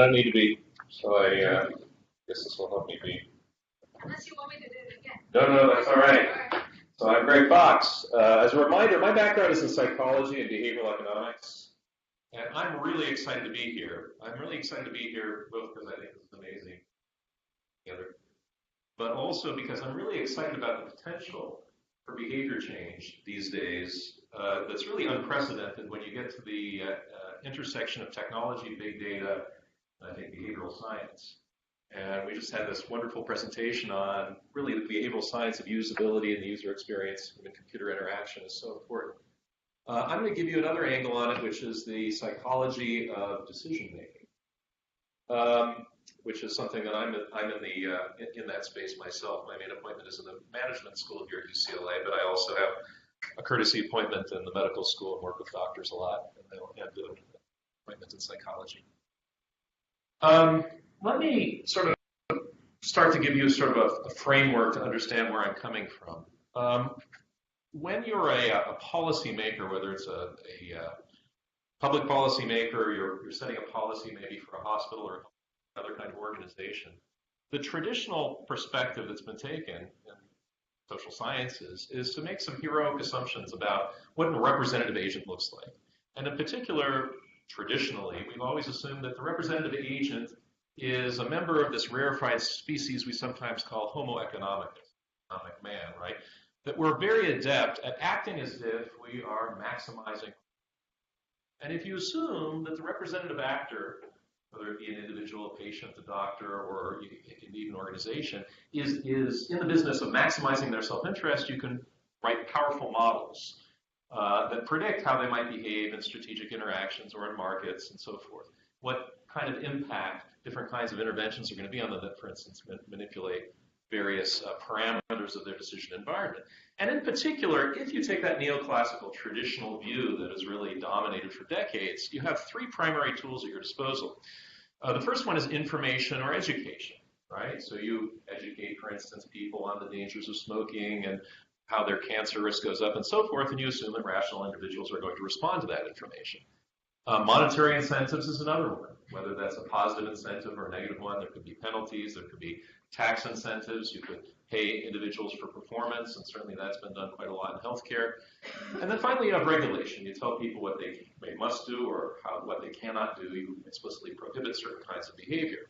I don't need to be, so I guess this will help me be. Unless you want me to do it again. No, that's all right. So I'm Greg Fox. As a reminder, my background is in psychology and behavioral economics, and I'm really excited to be here. I'm really excited to be here both because I think this is amazing together, but also because I'm really excited about the potential for behavior change these days that's really unprecedented when you get to the intersection of technology, big data, and I think behavioral science. And we just had this wonderful presentation on really the behavioral science of usability and the user experience and computer interaction is so important. I'm going to give you another angle on it, which is the psychology of decision making, which is something that I'm in that space myself. My main appointment is in the management school here at UCLA, but I also have a courtesy appointment in the medical school and work with doctors a lot, and an appointment in psychology. Let me sort of start to give you sort of a framework to understand where I'm coming from. When you're a policymaker, whether it's a public policymaker, you're setting a policy maybe for a hospital or another kind of organization, the traditional perspective that's been taken in social sciences is to make some heroic assumptions about what a representative agent looks like. And in particular, traditionally, we've always assumed that the representative agent is a member of this rarefied species we sometimes call Homo economicus, economic man, right? That we're very adept at acting as if we are maximizing. And if you assume that the representative actor, whether it be an individual, a patient, a doctor, or indeed an organization, is in the business of maximizing their self-interest, you can write powerful models that predict how they might behave in strategic interactions or in markets and so forth. What kind of impact different kinds of interventions are going to be on them that, for instance, manipulate various parameters of their decision environment. And in particular, if you take that neoclassical traditional view that has really dominated for decades, you have three primary tools at your disposal. The first one is information or education, right? So you educate, for instance, people on the dangers of smoking and how their cancer risk goes up and so forth, and you assume that rational individuals are going to respond to that information. Monetary incentives is another one, whether that's a positive incentive or a negative one. There could be penalties, there could be tax incentives, you could pay individuals for performance, and certainly that's been done quite a lot in healthcare. And then finally you have regulation. You tell people what they must do or what they cannot do. You explicitly prohibit certain kinds of behavior.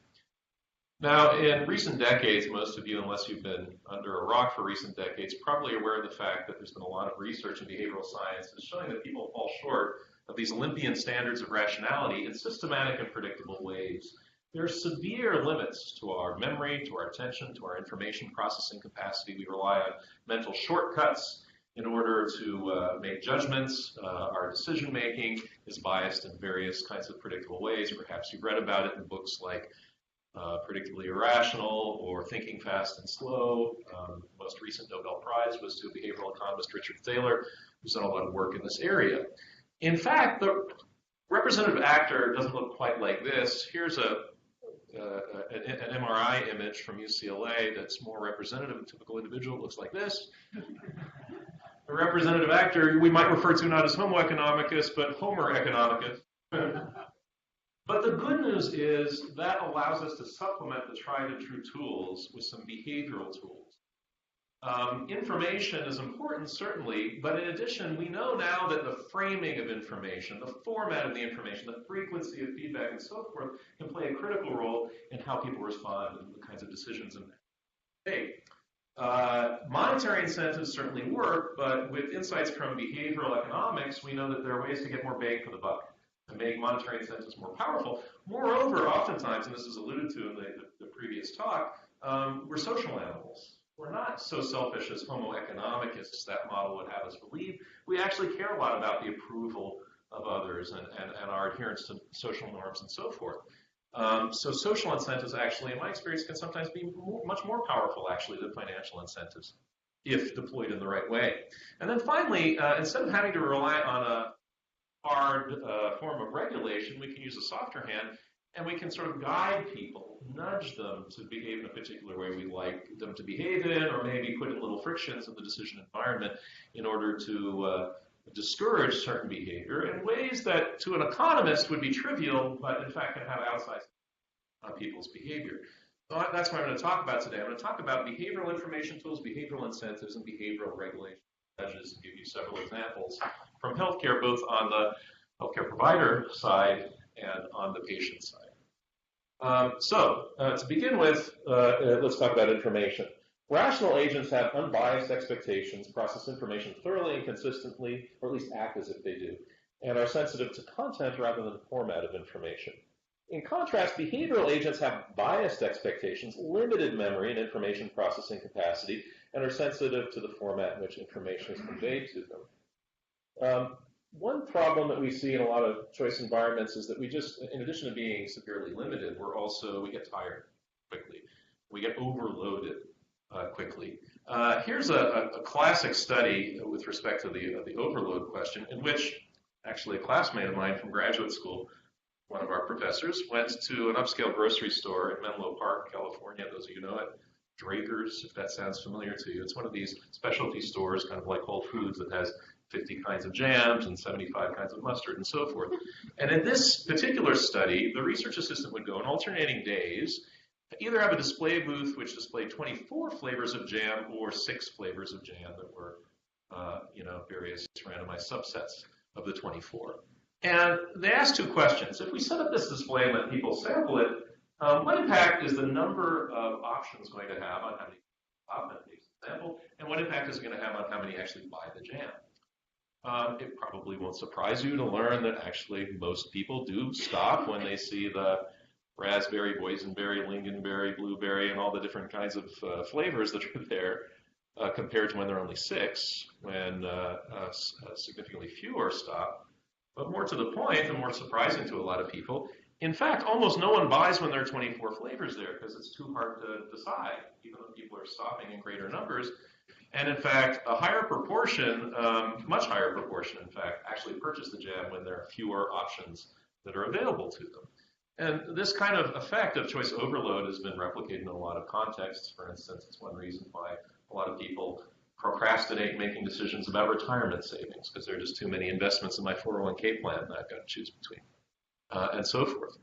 Now, in recent decades, most of you, unless you've been under a rock for recent decades, probably aware of the fact that there's been a lot of research in behavioral sciences showing that people fall short of these Olympian standards of rationality in systematic and predictable ways. There are severe limits to our memory, to our attention, to our information processing capacity. We rely on mental shortcuts in order to make judgments. Our decision making is biased in various kinds of predictable ways. Perhaps you've read about it in books like Predictably Irrational or Thinking Fast and Slow. Most recent Nobel Prize was to behavioral economist Richard Thaler, who's done a lot of work in this area. In fact, the representative actor doesn't look quite like this. Here's an MRI image from UCLA that's more representative of a typical individual. It looks like this. A representative actor we might refer to not as Homo economicus, but Homer economicus. But the good news is that allows us to supplement the tried and true tools with some behavioral tools. Information is important, certainly, but in addition, we know now that the framing of information, the format of the information, the frequency of feedback, and so forth can play a critical role in how people respond and the kinds of decisions they make. Monetary incentives certainly work, but with insights from behavioral economics, we know that there are ways to get more bang for the buck, to make monetary incentives more powerful. Moreover, oftentimes, and this is alluded to in the previous talk, we're social animals. We're not so selfish as Homo economicus, that model would have us believe. We actually care a lot about the approval of others and our adherence to social norms and so forth. So social incentives actually, in my experience, can sometimes be much more powerful actually than financial incentives if deployed in the right way. And then finally, instead of having to rely on a hard form of regulation, we can use a softer hand and we can sort of guide people, nudge them to behave in a particular way we'd like them to behave in, or maybe put in little frictions in the decision environment in order to discourage certain behavior in ways that to an economist would be trivial, but in fact can have outsized people's behavior. So that's what I'm going to talk about today. I'm going to talk about behavioral information tools, behavioral incentives, and behavioral regulation measures, and give you several examples from healthcare, both on the healthcare provider side and on the patient side. To begin with, let's talk about information. Rational agents have unbiased expectations, process information thoroughly and consistently, or at least act as if they do, and are sensitive to content rather than format of information. In contrast, behavioral agents have biased expectations, limited memory and information processing capacity, and are sensitive to the format in which information is conveyed to them. One problem that we see in a lot of choice environments is that we just, in addition to being severely limited, we get tired quickly. We get overloaded quickly. Here's a classic study with respect to the overload question, in which actually a classmate of mine from graduate school, one of our professors, went to an upscale grocery store in Menlo Park, California. Those of you know it, Drager's, if that sounds familiar to you. It's one of these specialty stores, kind of like Whole Foods, that has 50 kinds of jams and 75 kinds of mustard and so forth. And in this particular study, the research assistant would go on alternating days, either have a display booth which displayed 24 flavors of jam or 6 flavors of jam that were, various randomized subsets of the 24. And they asked 2 questions. If we set up this display and let people sample it, what impact is the number of options going to have on how many sample, and what impact is it going to have on how many actually buy the jam? It probably won't surprise you to learn that actually most people do stop when they see the raspberry, boysenberry, lingonberry, blueberry, and all the different kinds of flavors that are there, compared to when there are only 6, when significantly fewer stop. But more to the point, and more surprising to a lot of people, in fact, almost no one buys when there are 24 flavors there because it's too hard to decide, even though people are stopping in greater numbers. And in fact, a higher proportion, much higher proportion, in fact, actually purchase the jam when there are fewer options that are available to them. And this kind of effect of choice overload has been replicated in a lot of contexts. For instance, it's one reason why a lot of people procrastinate making decisions about retirement savings, because there are just too many investments in my 401k plan that I've got to choose between, and so forth.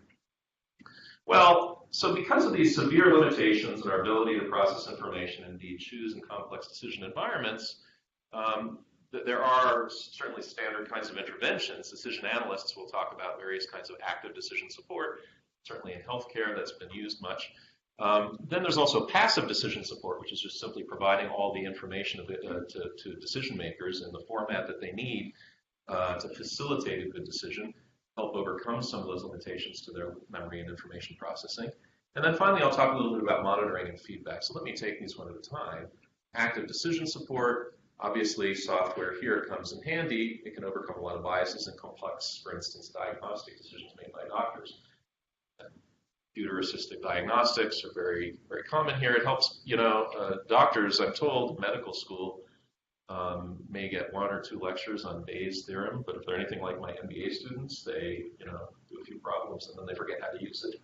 Well, so because of these severe limitations in our ability to process information and indeed choose in complex decision environments, there are certainly standard kinds of interventions. Decision analysts will talk about various kinds of active decision support, certainly in healthcare that's been used much. Then there's also passive decision support, which is just simply providing all the information to decision makers in the format that they need to facilitate a good decision, help overcome some of those limitations to their memory and information processing. And then finally, I'll talk a little bit about monitoring and feedback. So let me take these one at a time. Active decision support, obviously software here comes in handy. It can overcome a lot of biases and complex, for instance, diagnostic decisions made by doctors. Computer-assisted diagnostics are very, very common here. It helps, doctors, I'm told, medical school may get 1 or 2 lectures on Bayes' theorem, but if they're anything like my MBA students, they, do a few problems and then they forget how to use it.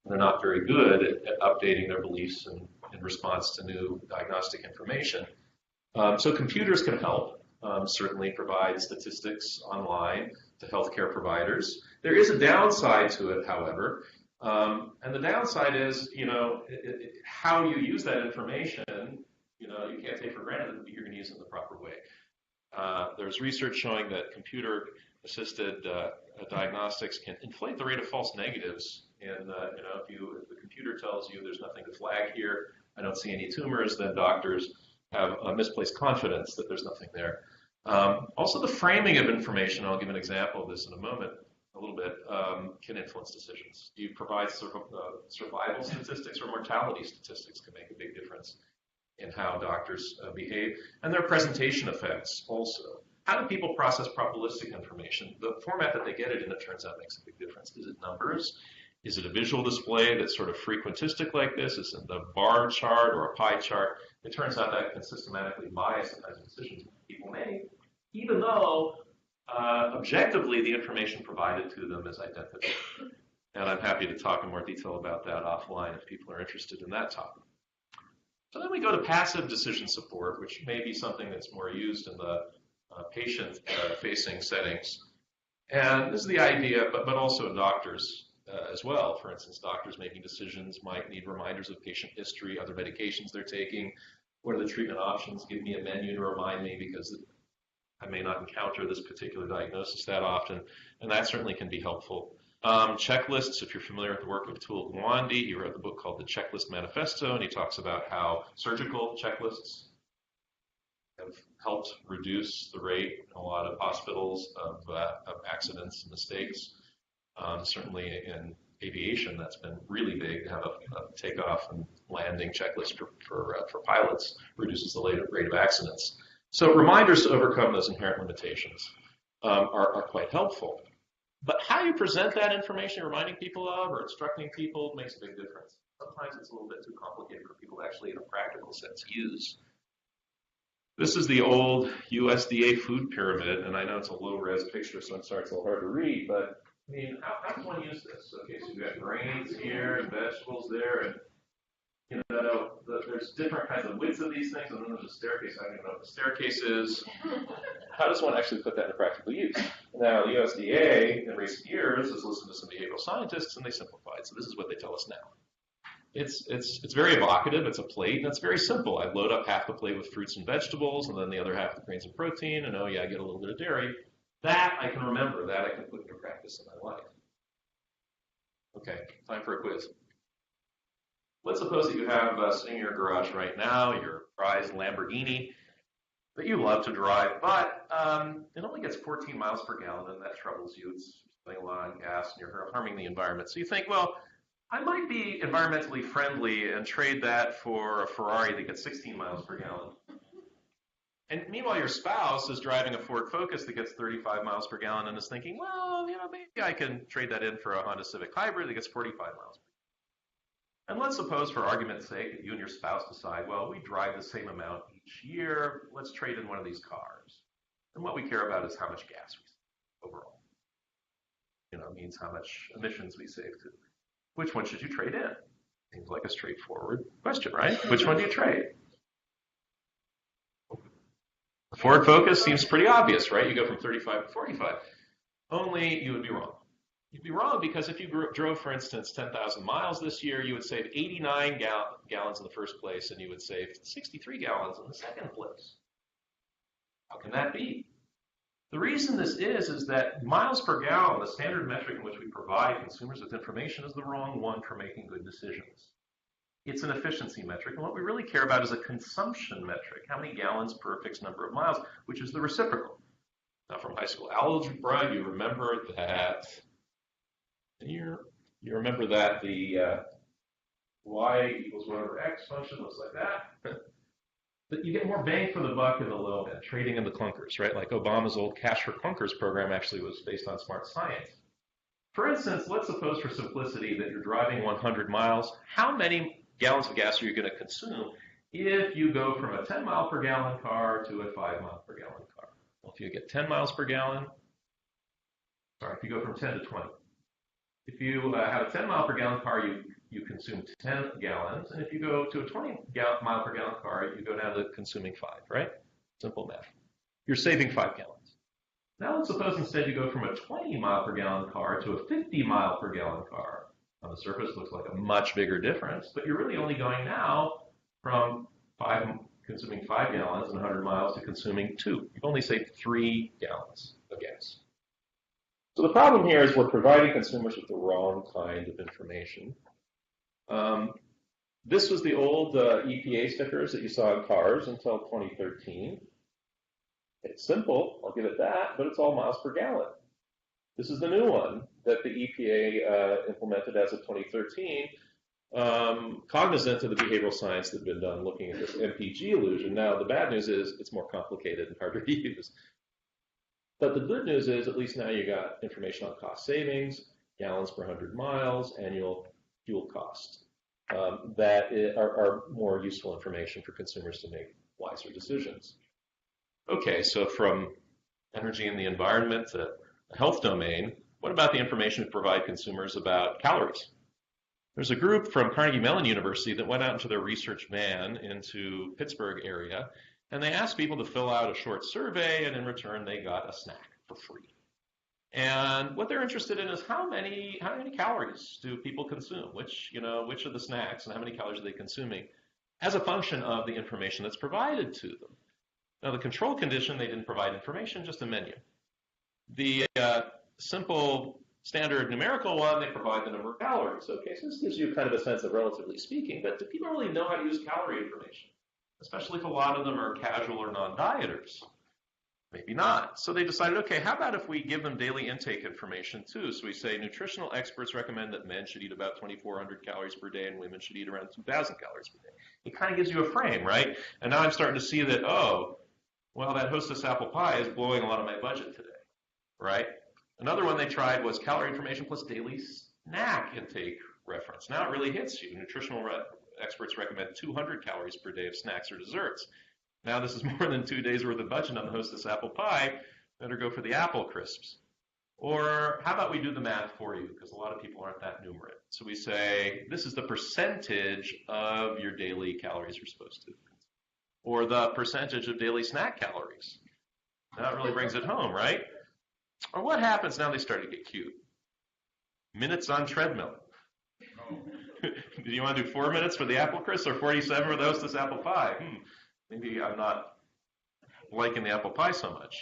They're not very good at updating their beliefs in response to new diagnostic information. So computers can help, certainly provide statistics online to healthcare providers. There is a downside to it, however, and the downside is, how you use that information, you can't take for granted that you're going to use it in the proper way. There's research showing that computer-assisted diagnostics can inflate the rate of false negatives. And, if the computer tells you there's nothing to flag here, I don't see any tumors, then doctors have a misplaced confidence that there's nothing there. Also, the framing of information, I'll give an example of this in a moment, a little bit, can influence decisions. Do you provide survival statistics or mortality statistics can make a big difference in how doctors behave, and their presentation effects also. How do people process probabilistic information? The format that they get it in, it turns out, makes a big difference. Is it numbers? Is it a visual display that's sort of frequentistic like this? Is it the bar chart or a pie chart? It turns out that can systematically bias the kinds of decisions people make, even though objectively the information provided to them is identical. And I'm happy to talk in more detail about that offline if people are interested in that topic. So then we go to passive decision support, which may be something that's more used in the patient-facing settings. And this is the idea, but also in doctors, as well. For instance, doctors making decisions might need reminders of patient history, other medications they're taking. What are the treatment options? Give me a menu to remind me because I may not encounter this particular diagnosis that often, and that certainly can be helpful. Checklists, if you're familiar with the work of Atul Gawande, he wrote the book called The Checklist Manifesto, and he talks about how surgical checklists have helped reduce the rate in a lot of hospitals of accidents and mistakes. Certainly in aviation, that's been really big to have a takeoff and landing checklist for pilots, reduces the rate of accidents. So reminders to overcome those inherent limitations are quite helpful. But how you present that information, reminding people of or instructing people, makes a big difference. Sometimes it's a little bit too complicated for people to actually, in a practical sense, use. This is the old USDA food pyramid, and I know it's a low-res picture, so I'm sorry it's a little hard to read, but I mean, how does one use this? Okay, so we've got grains here and vegetables there, and there's different kinds of widths of these things, and then there's a staircase. I don't even know what the staircase is. How does one actually put that into practical use? Now, the USDA in recent years has listened to some behavioral scientists, and they simplified. So this is what they tell us now. It's very evocative. It's a plate, and it's very simple. I load up half the plate with fruits and vegetables, and then the other half with grains and protein, and oh yeah, I get a little bit of dairy. That I can remember. That I can put into practice in my life. Okay, time for a quiz. Let's suppose that you have sitting in your garage right now your prized Lamborghini that you love to drive, but it only gets 14 miles per gallon, and that troubles you. It's spending a lot on gas, and you're harming the environment. So you think, well, I might be environmentally friendly and trade that for a Ferrari that gets 16 miles per gallon. And meanwhile, your spouse is driving a Ford Focus that gets 35 miles per gallon and is thinking, well, maybe I can trade that in for a Honda Civic Hybrid that gets 45 miles per gallon. And let's suppose, for argument's sake, that you and your spouse decide, well, we drive the same amount each year. Let's trade in one of these cars. And what we care about is how much gas we save overall. It means how much emissions we save too. Which one should you trade in? Seems like a straightforward question, right? Which one do you trade? The Ford Focus seems pretty obvious, right? You go from 35 to 45. Only you would be wrong. You'd be wrong because if you drove, for instance, 10,000 miles this year, you would save 89 gallons in the first place, and you would save 63 gallons in the second place. How can that be? The reason this is that miles per gallon, the standard metric in which we provide consumers with information, is the wrong one for making good decisions. It's an efficiency metric, and what we really care about is a consumption metric, how many gallons per fixed number of miles, which is the reciprocal. Now, from high school algebra, you remember that the y equals whatever x function looks like that. But you get more bang for the buck in the low end, trading in the clunkers, right? Like Obama's old Cash for Clunkers program actually was based on smart science. For instance, let's suppose for simplicity that you're driving 100 miles. How many gallons of gas are you going to consume if you go from a 10 mile per gallon car to a 5 mile per gallon car? Well, if you get 10 miles per gallon, if you go from 10 to 20. If you have a 10 mile per gallon car, you consume 10 gallons. And if you go to a 20 mile per gallon car, you go down to consuming 5, right? Simple math. You're saving 5 gallons. Now let's suppose instead you go from a 20 mile per gallon car to a 50 mile per gallon car. On the surface, it looks like a much bigger difference, but you're really only going now from consuming 5 gallons in 100 miles to consuming 2. You've only saved 3 gallons of gas. So the problem here is we're providing consumers with the wrong kind of information. This was the old EPA stickers that you saw in cars until 2013. It's simple, I'll give it that, but it's all miles per gallon. This is the new one that the EPA implemented as of 2013, cognizant of the behavioral science that had been done looking at this MPG illusion. Now, the bad news is it's more complicated and harder to use. But the good news is, at least now you got information on cost savings, gallons per 100 miles, annual fuel costs that are more useful information for consumers to make wiser decisions. Okay, so from energy and the environment to the health domain, what about the information we provide consumers about calories? There's a group from Carnegie Mellon University that went out into their research van into Pittsburgh area, and they asked people to fill out a short survey, and in return they got a snack for free. And what they're interested in is how many calories do people consume? Which of the snacks and how many calories are they consuming as a function of the information that's provided to them. Now, the control condition, they didn't provide information, just a menu. The simple standard numerical one, they provide the number of calories. Okay, so this gives you kind of a sense of relatively speaking, but do people really know how to use calorie information? Especially if a lot of them are casual or non-dieters. Maybe not. So they decided, okay, how about if we give them daily intake information too? So we say nutritional experts recommend that men should eat about 2,400 calories per day and women should eat around 2,000 calories per day. It kind of gives you a frame, right? And now I'm starting to see that, oh, well, that Hostess apple pie is blowing a lot of my budget today, right? Another one they tried was calorie information plus daily snack intake reference. Now it really hits you. Nutritional experts recommend 200 calories per day of snacks or desserts. Now this is more than 2 days worth of budget on the Hostess apple pie. Better go for the apple crisps. Or how about we do the math for you, because a lot of people aren't that numerate. So we say this is the percentage of your daily calories you're supposed to. Or the percentage of daily snack calories. That really brings it home, right? Or what happens now they start to get cute? Minutes on treadmill. Do you want to do 4 minutes for the apple crisp or 47 for the Hostess apple pie? Maybe I'm not liking the apple pie so much.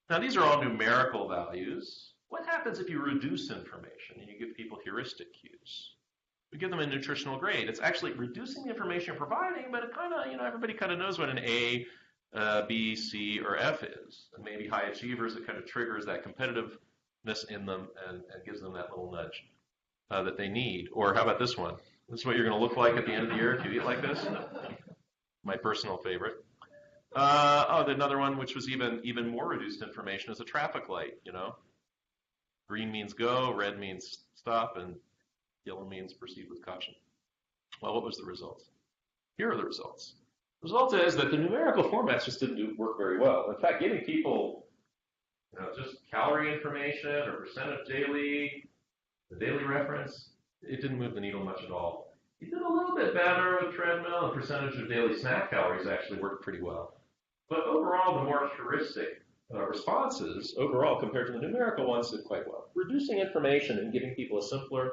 Now, these are all numerical values. What happens if you reduce information and you give people heuristic cues? We give them a nutritional grade. It's actually reducing the information you're providing, but it kind of, everybody kind of knows what an A, B, C, or F is. And maybe high achievers, it kind of triggers that competitiveness in them and gives them that little nudge that they need. Or how about this one? This is what you're going to look like at the end of the year if you eat like this. My personal favorite. Another one which was even more reduced information is a traffic light, Green means go, red means stop, and yellow means proceed with caution. Well, what was the result? Here are the results. The result is that the numerical formats just didn't work very well. In fact, giving people just calorie information or percent of the daily reference, it didn't move the needle much at all. You did a little bit better with treadmill, and percentage of daily snack calories actually worked pretty well. But overall, the more heuristic responses, overall, compared to the numerical ones, did quite well. Reducing information and giving people a simpler,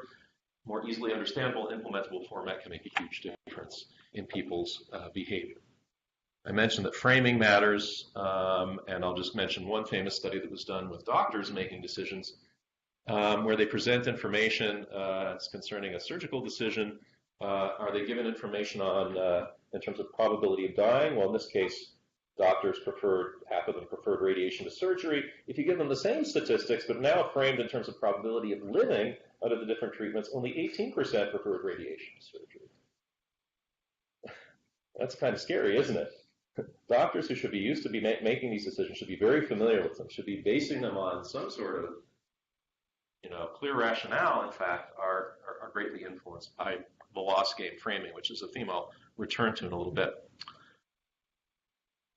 more easily understandable, implementable format can make a huge difference in people's behavior. I mentioned that framing matters, and I'll just mention one famous study that was done with doctors making decisions where they present information concerning a surgical decision. Are they given information on, in terms of probability of dying? Well, in this case, half of them preferred radiation to surgery. If you give them the same statistics, but now framed in terms of probability of living out of the different treatments, only 18% preferred radiation to surgery. That's kind of scary, isn't it? Doctors who should be used to be making these decisions should be very familiar with them, should be basing them on some sort of clear rationale, in fact, are greatly influenced by the loss game framing, which is a theme I'll return to in a little bit.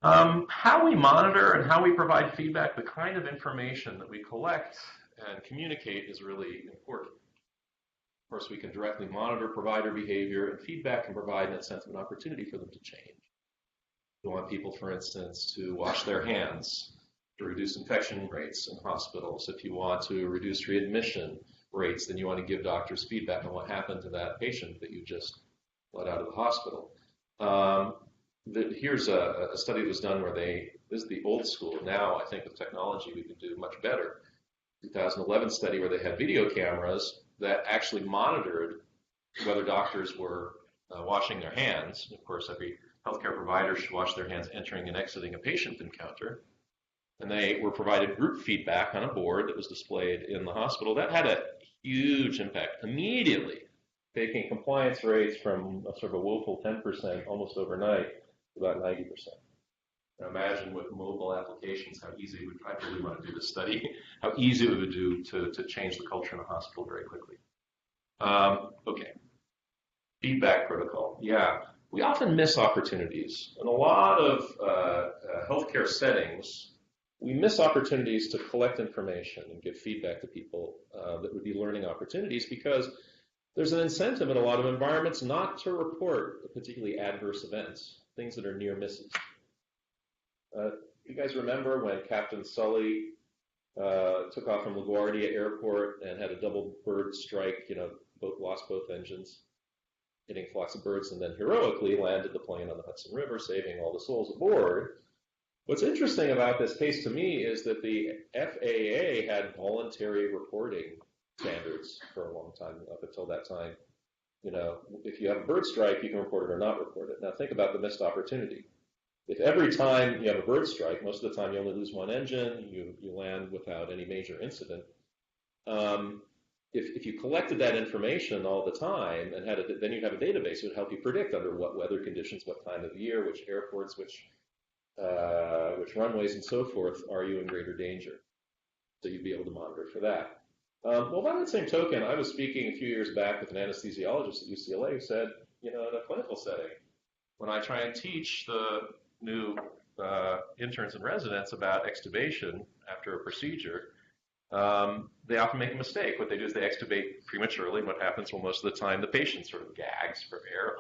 How we monitor and how we provide feedback, the kind of information that we collect and communicate is really important. Of course, we can directly monitor provider behavior, and feedback can provide an incentive and opportunity for them to change. You want people, for instance, to wash their hands, to reduce infection rates in hospitals. If you want to reduce readmission rates, then you want to give doctors feedback on what happened to that patient that you just let out of the hospital. Here's a study that was done where this is the old school. Now, I think with technology, we can do much better. 2011 study where they had video cameras that actually monitored whether doctors were washing their hands. Of course, every healthcare provider should wash their hands entering and exiting a patient encounter. And they were provided group feedback on a board that was displayed in the hospital. That had a huge impact immediately, taking compliance rates from a sort of a woeful 10% almost overnight to about 90%. Now imagine with mobile applications how easy I really want to do this study, how easy it would do to change the culture in a hospital very quickly. Okay, feedback protocol. Yeah, we often miss opportunities. In a lot of healthcare settings, we miss opportunities to collect information and give feedback to people that would be learning opportunities because there's an incentive in a lot of environments not to report particularly adverse events, things that are near misses. You guys remember when Captain Sully took off from LaGuardia Airport and had a double bird strike, lost both engines, hitting flocks of birds, and then heroically landed the plane on the Hudson River, saving all the souls aboard. What's interesting about this case to me is that the FAA had voluntary reporting standards for a long time, up until that time. If you have a bird strike, you can report it or not report it. Now think about the missed opportunity. If every time you have a bird strike, most of the time you only lose one engine, you land without any major incident. If you collected that information all the time and then you'd have a database, it would help you predict under what weather conditions, what time of year, which airports, which runways and so forth are you in greater danger. So you'd be able to monitor for that. Well, by that same token, I was speaking a few years back with an anesthesiologist at UCLA who said, in a clinical setting, when I try and teach the new interns and residents about extubation after a procedure, they often make a mistake. What they do is they extubate prematurely, and what happens? Well, most of the time, the patient sort of gags for air,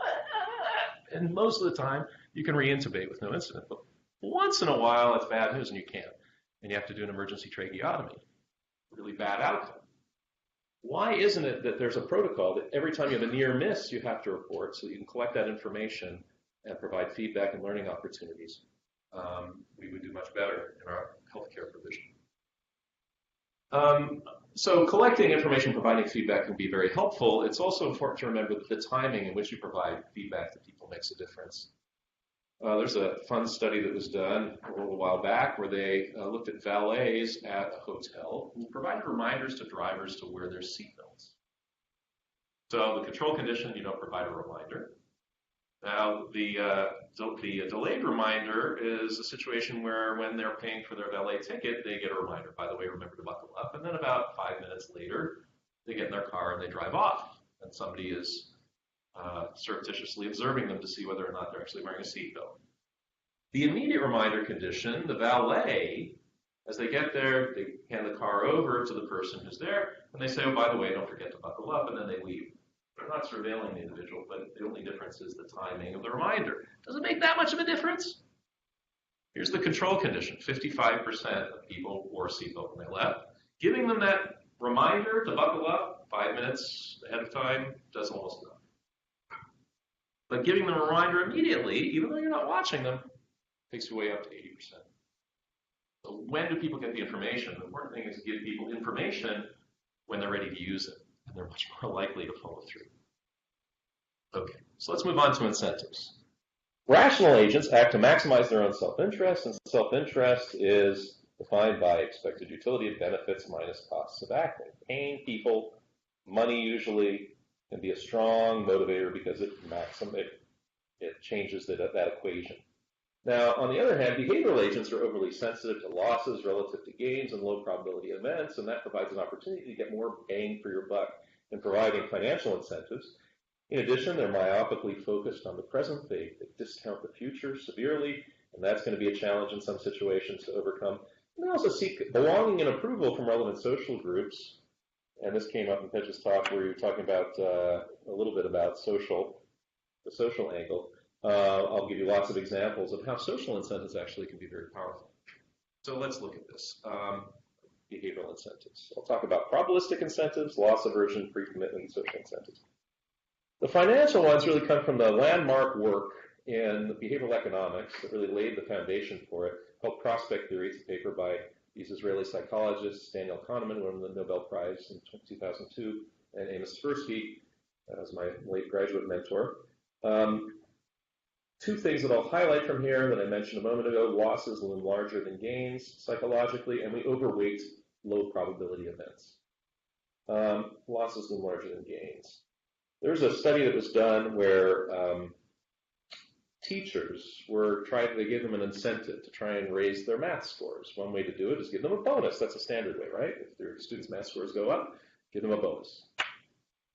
and most of the time, you can reintubate with no incident. But once in a while, it's bad news, and you can't. And you have to do an emergency tracheotomy. Really bad outcome. Why isn't it that there's a protocol that every time you have a near miss, you have to report so that you can collect that information and provide feedback and learning opportunities? We would do much better in our healthcare provision. So collecting information, providing feedback can be very helpful. It's also important to remember that the timing in which you provide feedback to people makes a difference. There's a fun study that was done a little while back where they looked at valets at a hotel and provided reminders to drivers to wear their seatbelts. So the control condition, you don't provide a reminder. Now, the delayed reminder is a situation where when they're paying for their valet ticket, they get a reminder. By the way, remember to buckle up. And then about 5 minutes later, they get in their car and they drive off. And somebody is surreptitiously observing them to see whether or not they're actually wearing a seatbelt. The immediate reminder condition, the valet, as they get there, they hand the car over to the person who's there, and they say, oh, by the way, don't forget to buckle up, and then they leave. They're not surveilling the individual, but the only difference is the timing of the reminder. Does it make that much of a difference? Here's the control condition. 55% of people wore a seatbelt when they left. Giving them that reminder to buckle up 5 minutes ahead of time does almost nothing. But giving them a reminder immediately, even though you're not watching them, takes you way up to 80%. So when do people get the information? The important thing is to give people information when they're ready to use it, and they're much more likely to follow through. Okay, so let's move on to incentives. Rational agents act to maximize their own self-interest, and self-interest is defined by expected utility of benefits minus costs of acting. Paying people money usually can be a strong motivator because it changes that equation. Now, on the other hand, behavioral agents are overly sensitive to losses relative to gains and low probability events, and that provides an opportunity to get more bang for your buck in providing financial incentives. In addition, they're myopically focused on the present. They discount the future severely, and that's going to be a challenge in some situations to overcome. And they also seek belonging and approval from relevant social groups. And this came up in Pedge's talk where you were talking about a little bit about the social angle. I'll give you lots of examples of how social incentives actually can be very powerful. So let's look at this. Behavioral incentives. I'll talk about probabilistic incentives, loss aversion, pre-commitment, and social incentives. The financial ones really come from the landmark work in behavioral economics that really laid the foundation for it, called Prospect Theory. It's a paper by these Israeli psychologists, Daniel Kahneman, won the Nobel Prize in 2002, and Amos Tversky, as my late graduate mentor. Two things that I'll highlight from here that I mentioned a moment ago: losses loom larger than gains psychologically, and we overweight low probability events. Losses loom larger than gains. There's a study that was done where teachers they gave them an incentive to try and raise their math scores. One way to do it is give them a bonus. That's a standard way, right? If their students' math scores go up, give them a bonus.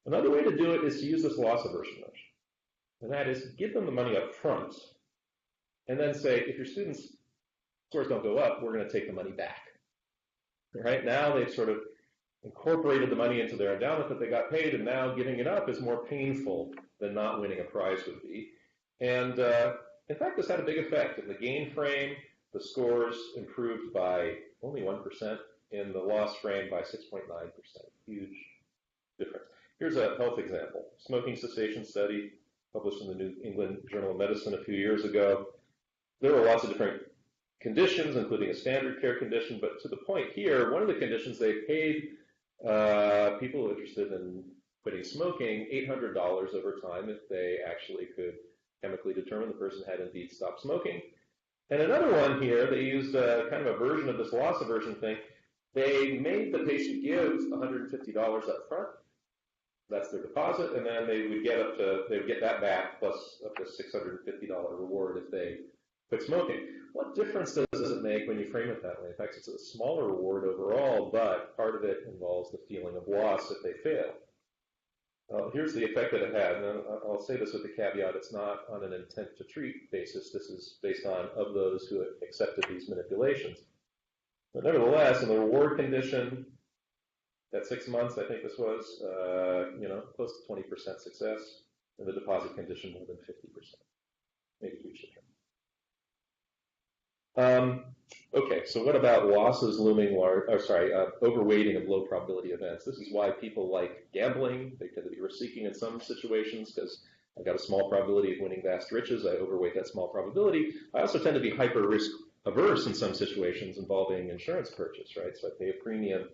Another way to do it is to use this loss aversion notion. And that is, give them the money up front, and then say, if your students' scores don't go up, we're going to take the money back. Right? Now they've sort of incorporated the money into their endowment that they got paid, and now giving it up is more painful than not winning a prize would be. And in fact, this had a big effect. In the gain frame, the scores improved by only 1%. in the loss frame by 6.9%. Huge difference. Here's a health example. Smoking cessation study published in the New England Journal of Medicine a few years ago. There were lots of different conditions, including a standard care condition, but to the point here, one of the conditions they paid people interested in quitting smoking $800 over time if they actually could chemically determine the person had indeed stopped smoking. And another one here, they used kind of a version of this loss aversion thing. They made the patient give $150 up front. That's their deposit, and then they would get that back plus up to $650 reward if they quit smoking. What difference does it make when you frame it that way? In fact, it's a smaller reward overall, but part of it involves the feeling of loss if they fail. Here's the effect that it had, and I'll say this with the caveat, it's not on an intent to treat basis. This is based on of those who accepted these manipulations. But nevertheless, in the reward condition, at 6 months, I think this was, close to 20% success. In the deposit condition, more than 50%. Maybe huge difference. Okay, so what about losses looming large, overweighting of low probability events? This is why people like gambling. They tend to be risk-seeking in some situations because I've got a small probability of winning vast riches. I overweight that small probability. I also tend to be hyper-risk averse in some situations involving insurance purchase, right? So I pay a premium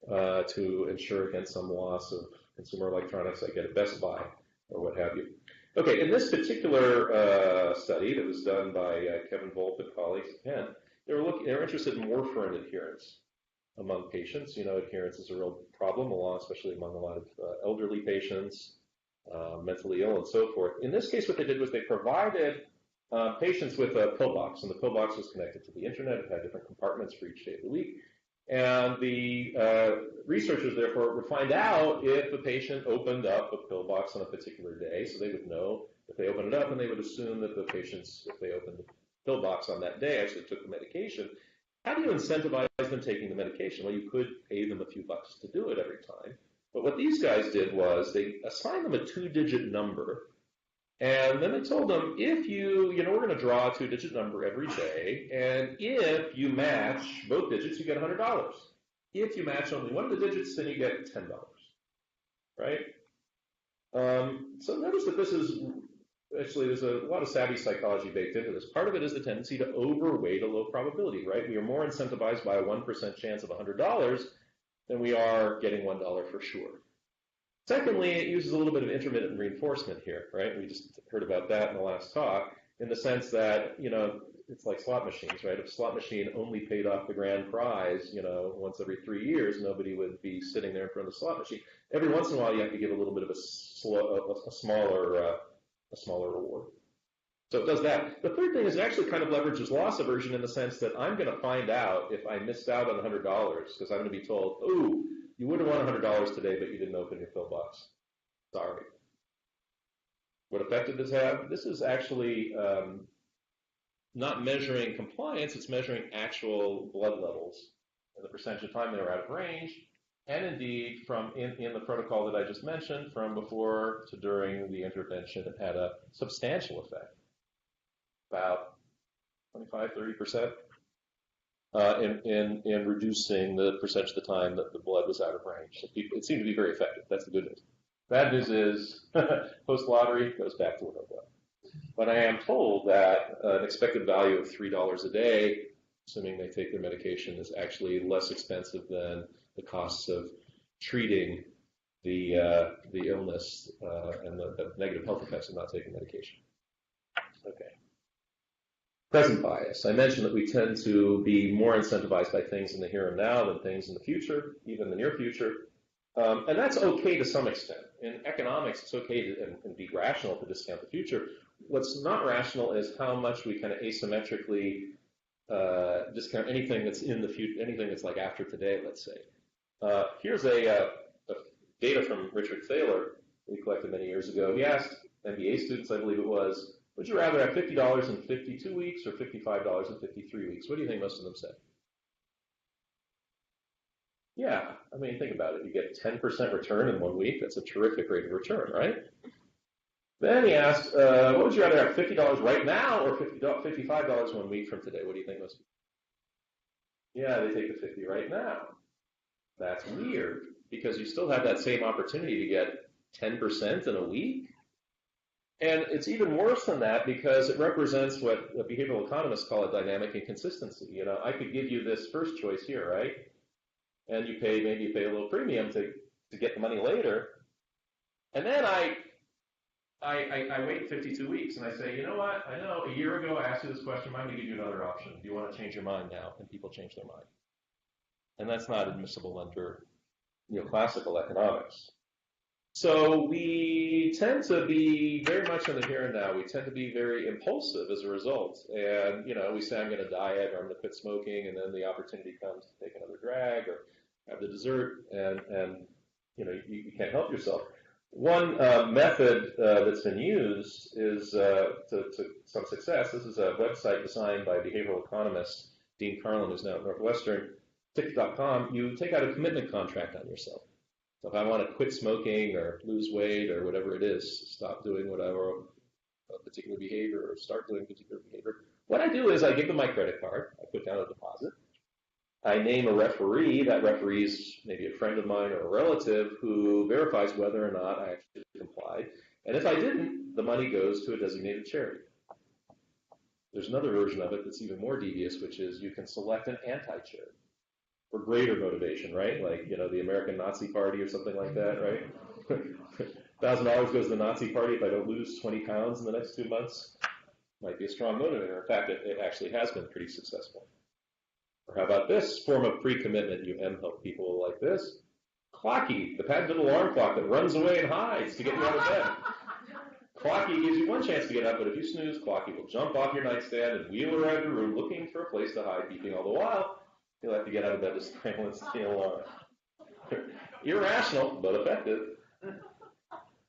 to insure against some loss of consumer electronics I get at Best Buy or what have you. Okay, in this particular study that was done by Kevin Volpe and colleagues at Penn, they were interested in warfarin adherence among patients. You know, adherence is a real problem, especially among a lot of elderly patients, mentally ill, and so forth. In this case, what they did was they provided patients with a pill box, and the pill box was connected to the internet. It had different compartments for each day of the week. And the researchers, therefore, would find out if the patient opened up a pill box on a particular day, so they would know if they opened it up, and they would assume that the patients, if they opened the pill box on that day, actually took the medication. How do you incentivize them taking the medication? Well, you could pay them a few bucks to do it every time. But what these guys did was they assigned them a 2-digit number, and then they told them, if we're going to draw a 2-digit number every day, and if you match both digits, you get $100. If you match only one of the digits, then you get $10, right? So notice that this is, actually, there's a lot of savvy psychology baked into this. Part of it is the tendency to overweight a low probability, right? We are more incentivized by a 1% chance of $100 than we are getting $1 for sure. Secondly, it uses a little bit of intermittent reinforcement here, right? We just heard about that in the last talk, in the sense that, it's like slot machines, right? If a slot machine only paid off the grand prize, once every 3 years, nobody would be sitting there in front of the slot machine. Every once in a while, you have to give a little bit of a smaller reward. So it does that. The third thing is it actually kind of leverages loss aversion in the sense that I'm going to find out if I missed out on $100 because I'm going to be told, oh, you would have won $100 today, but you didn't open your pill box. Sorry. What effect did this have? This is actually not measuring compliance. It's measuring actual blood levels and the percentage of time they were out of range. And indeed, from in the protocol that I just mentioned, from before to during the intervention, it had a substantial effect, about 25, 30%. In reducing the percentage of the time that the blood was out of range. So it seemed to be very effective. That's the good news. Bad news is, post-lottery goes back to what it was. But I am told that an expected value of $3 a day, assuming they take their medication, is actually less expensive than the costs of treating the illness and the negative health effects of not taking medication. Okay. Present bias. I mentioned that we tend to be more incentivized by things in the here and now than things in the future, even the near future. And that's okay to some extent. In economics, it's okay to and be rational to discount the future. What's not rational is how much we kind of asymmetrically discount anything that's in the future, anything that's like after today, let's say. Here's a data from Richard Thaler we collected many years ago. He asked MBA students, I believe it was, would you rather have $50 in 52 weeks or $55 in 53 weeks? What do you think most of them said? Yeah, I mean, think about it. You get 10% return in 1 week. That's a terrific rate of return, right? Then he asked, what would you rather have, $50 right now or $55 1 week from today? What do you think most people? Yeah, they take the 50 right now. That's weird because you still have that same opportunity to get 10% in a week. And it's even worse than that because it represents what behavioral economists call a dynamic inconsistency. You know, I could give you this first choice here, right? And maybe you pay a little premium to get the money later. And then I wait 52 weeks and I say, you know what? I know a year ago I asked you this question. I'm going to give you another option. Do you want to change your mind now? And people change their mind. And that's not admissible under classical economics. So we tend to be very much in the here and now. We tend to be very impulsive as a result. And, we say, I'm going to diet or I'm going to quit smoking, and then the opportunity comes to take another drag or have the dessert, and you can't help yourself. One method that's been used is to some success. This is a website designed by behavioral economist Dean Carlin, who's now at Northwestern, tick.com. You take out a commitment contract on yourself. So if I want to quit smoking or lose weight or whatever it is, stop doing whatever a particular behavior or start doing a particular behavior, what I do is I give them my credit card. I put down a deposit. I name a referee. That referee is maybe a friend of mine or a relative who verifies whether or not I actually complied. And if I didn't, the money goes to a designated charity. There's another version of it that's even more devious, which is you can select an anti-charity for greater motivation, right? Like, the American Nazi Party or something like that, right? $1,000 goes to the Nazi Party if I don't lose 20 pounds in the next 2 months. Might be a strong motivator. In fact, it actually has been pretty successful. Or how about this form of pre-commitment? You mHealth people like this. Clocky, the patented alarm clock that runs away and hides to get you out of bed. Clocky gives you one chance to get up, but if you snooze, Clocky will jump off your nightstand and wheel around your room looking for a place to hide, beeping all the while. You'll have to get out of bed to silence the alarm. Irrational, but effective.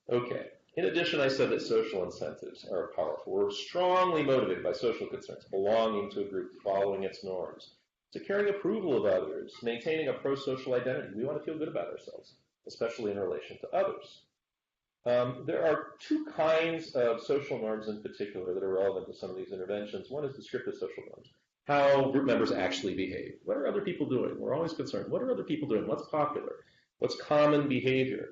Okay. In addition, I said that social incentives are powerful. We're strongly motivated by social concerns, belonging to a group, following its norms, securing approval of others, maintaining a pro-social identity. We want to feel good about ourselves, especially in relation to others. There are two kinds of social norms in particular that are relevant to some of these interventions. One is descriptive social norms, how group members actually behave. What are other people doing? We're always concerned. What are other people doing? What's popular? What's common behavior?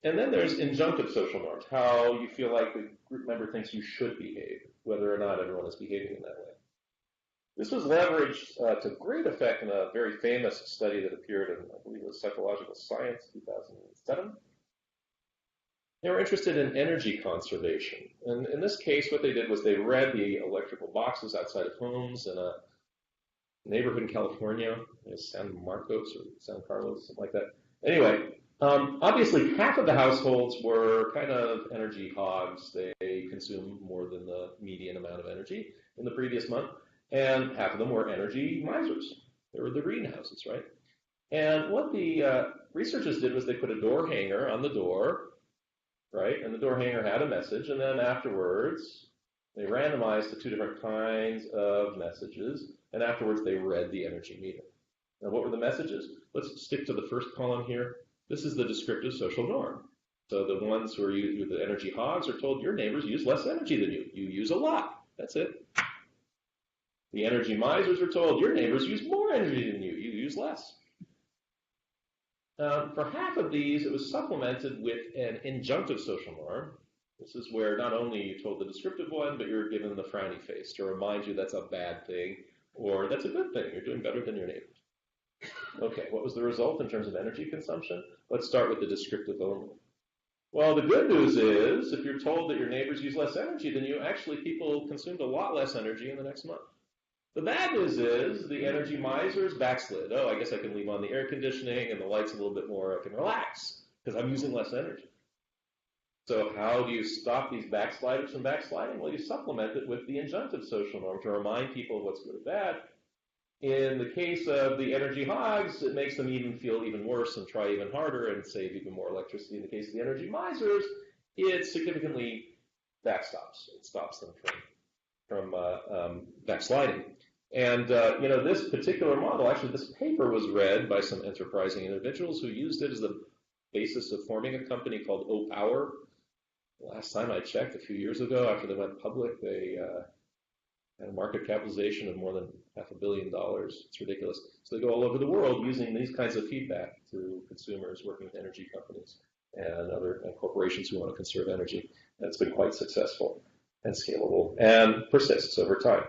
And then there's injunctive social norms, how you feel like the group member thinks you should behave, whether or not everyone is behaving in that way. This was leveraged to great effect in a very famous study that appeared in, I believe it was Psychological Science, 2007. They were interested in energy conservation. And in this case, what they did was they read the electrical boxes outside of homes in a neighborhood in California, San Marcos or San Carlos, something like that. Anyway, obviously half of the households were kind of energy hogs. They consumed more than the median amount of energy in the previous month. And half of them were energy misers. They were the greenhouses, right? And what the researchers did was they put a door hanger on the door, right? And the door hanger had a message. And then afterwards, they randomized the two different kinds of messages. And afterwards, they read the energy meter. Now, what were the messages? Let's stick to the first column here. This is the descriptive social norm. So the ones who are the energy hogs are told your neighbors use less energy than you. You use a lot. That's it. The energy misers are told your neighbors use more energy than you. You use less. For half of these, it was supplemented with an injunctive social norm. This is where not only you told the descriptive one, but you're given the frowny face to remind you that's a bad thing or that's a good thing. You're doing better than your neighbors. Okay, what was the result in terms of energy consumption? Let's start with the descriptive only. Well, the good news is if you're told that your neighbors use less energy than you, actually people consumed a lot less energy in the next month. The bad news is the energy misers backslid. Oh, I guess I can leave on the air conditioning and the lights a little bit more. I can relax because I'm using less energy. So how do you stop these backsliders from backsliding? Well, you supplement it with the injunctive social norm to remind people of what's good or bad. In the case of the energy hogs, it makes them feel even worse and try even harder and save even more electricity. In the case of the energy misers, it significantly backstops. It stops them from backsliding. And, this particular model, actually this paper was read by some enterprising individuals who used it as the basis of forming a company called O-Power. Last time I checked, a few years ago, after they went public, they and a market capitalization of more than $500 million. It's ridiculous. So they go all over the world using these kinds of feedback to consumers working with energy companies and other corporations who want to conserve energy. And it's been quite successful and scalable and persists over time.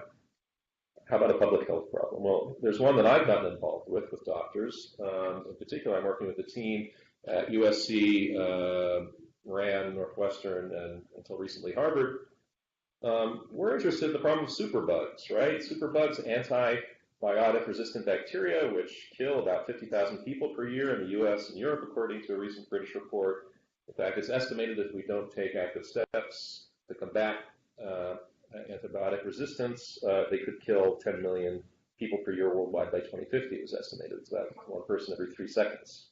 How about a public health problem? Well, there's one that I've gotten involved with doctors. In particular, I'm working with a team at USC, Rand, Northwestern, and until recently Harvard. We're interested in the problem of superbugs, right? Superbugs, antibiotic-resistant bacteria, which kill about 50,000 people per year in the U.S. and Europe, according to a recent British report. In fact, it's estimated that if we don't take active steps to combat antibiotic resistance, they could kill 10 million people per year worldwide by 2050. It was estimated. It's about one person every 3 seconds.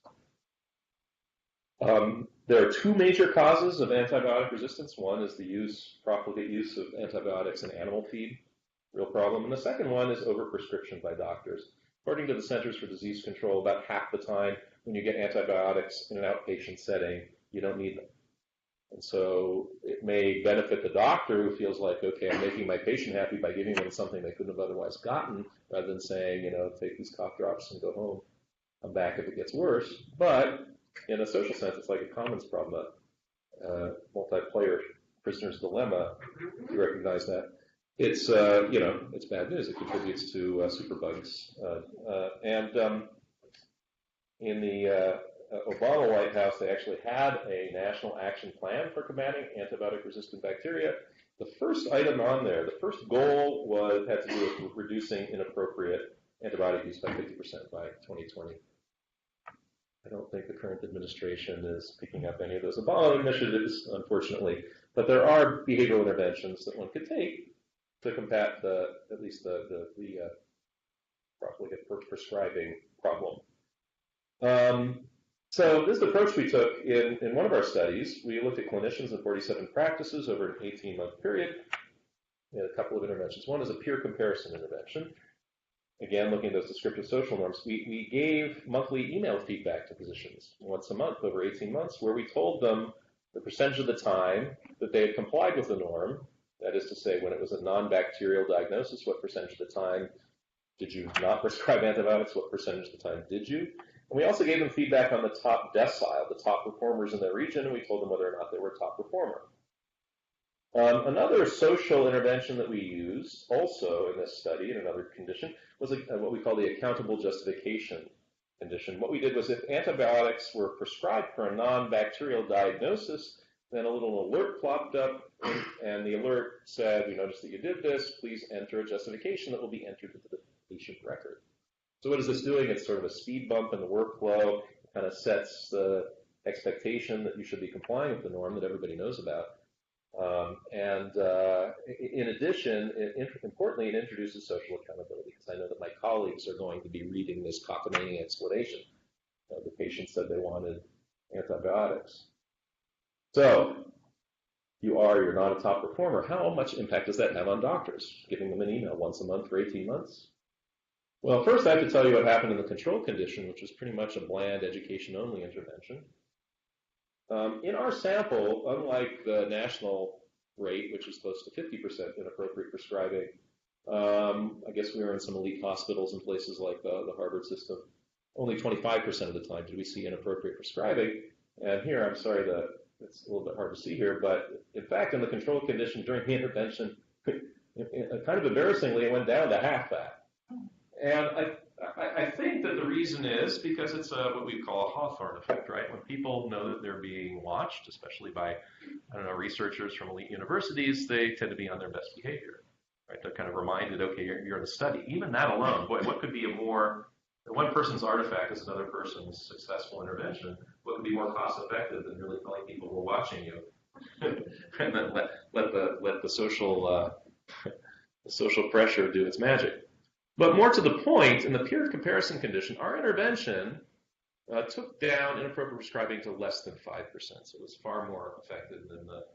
There are two major causes of antibiotic resistance. One is the profligate use of antibiotics in animal feed, real problem. And the second one is overprescription by doctors. According to the Centers for Disease Control, about half the time when you get antibiotics in an outpatient setting, you don't need them. And so it may benefit the doctor who feels like, okay, I'm making my patient happy by giving them something they couldn't have otherwise gotten, rather than saying, take these cough drops and go home. I'm back if it gets worse. But in a social sense, it's like a commons problem, a multiplayer prisoner's dilemma, if you recognize that. It's, it's bad news. It contributes to superbugs. In the Obama White House, they actually had a national action plan for combating antibiotic-resistant bacteria. The first item on there, the first goal had to do with reducing inappropriate antibiotic use by 50% by 2020. I don't think the current administration is picking up any of those Obama initiatives, unfortunately, but there are behavioral interventions that one could take to combat at least the profligate prescribing problem. So this is the approach we took in one of our studies. We looked at clinicians in 47 practices over an 18-month period. We had a couple of interventions. One is a peer comparison intervention. Again, looking at those descriptive social norms, we gave monthly email feedback to physicians once a month over 18 months, where we told them the percentage of the time that they had complied with the norm. That is to say, when it was a non-bacterial diagnosis, what percentage of the time did you not prescribe antibiotics? What percentage of the time did you? And we also gave them feedback on the top decile, the top performers in their region, and we told them whether or not they were a top performer. Another social intervention that we used also in this study in another condition was what we call the accountable justification condition. What we did was if antibiotics were prescribed for a non-bacterial diagnosis, then a little alert plopped up, and the alert said, we noticed that you did this, please enter a justification that will be entered into the patient record. So what is this doing? It's sort of a speed bump in the workflow. It kind of sets the expectation that you should be complying with the norm that everybody knows about. In addition, importantly, it introduces social accountability, because I know that my colleagues are going to be reading this cockamamie explanation. The patient said they wanted antibiotics. So you're not a top performer. How much impact does that have on doctors? Giving them an email once a month for 18 months? Well, first I have to tell you what happened in the control condition, which was pretty much a bland education-only intervention. In our sample, unlike the national rate, which is close to 50% inappropriate prescribing, I guess we were in some elite hospitals and places like the Harvard system, only 25% of the time did we see inappropriate prescribing. And here, I'm sorry that it's a little bit hard to see here, but in fact, in the control condition during the intervention, kind of embarrassingly, it went down to half that. And I think that the reason is because it's what we call a Hawthorne effect, right? When people know that they're being watched, especially by, researchers from elite universities, they tend to be on their best behavior, right? They're kind of reminded, okay, you're in a study. Even that alone, boy, what could be one person's artifact is another person's successful intervention. What could be more cost effective than really telling people who are watching you, and then let the social pressure do its magic. But more to the point, in the peer comparison condition, our intervention took down inappropriate prescribing to less than 5%. So it was far more effective than the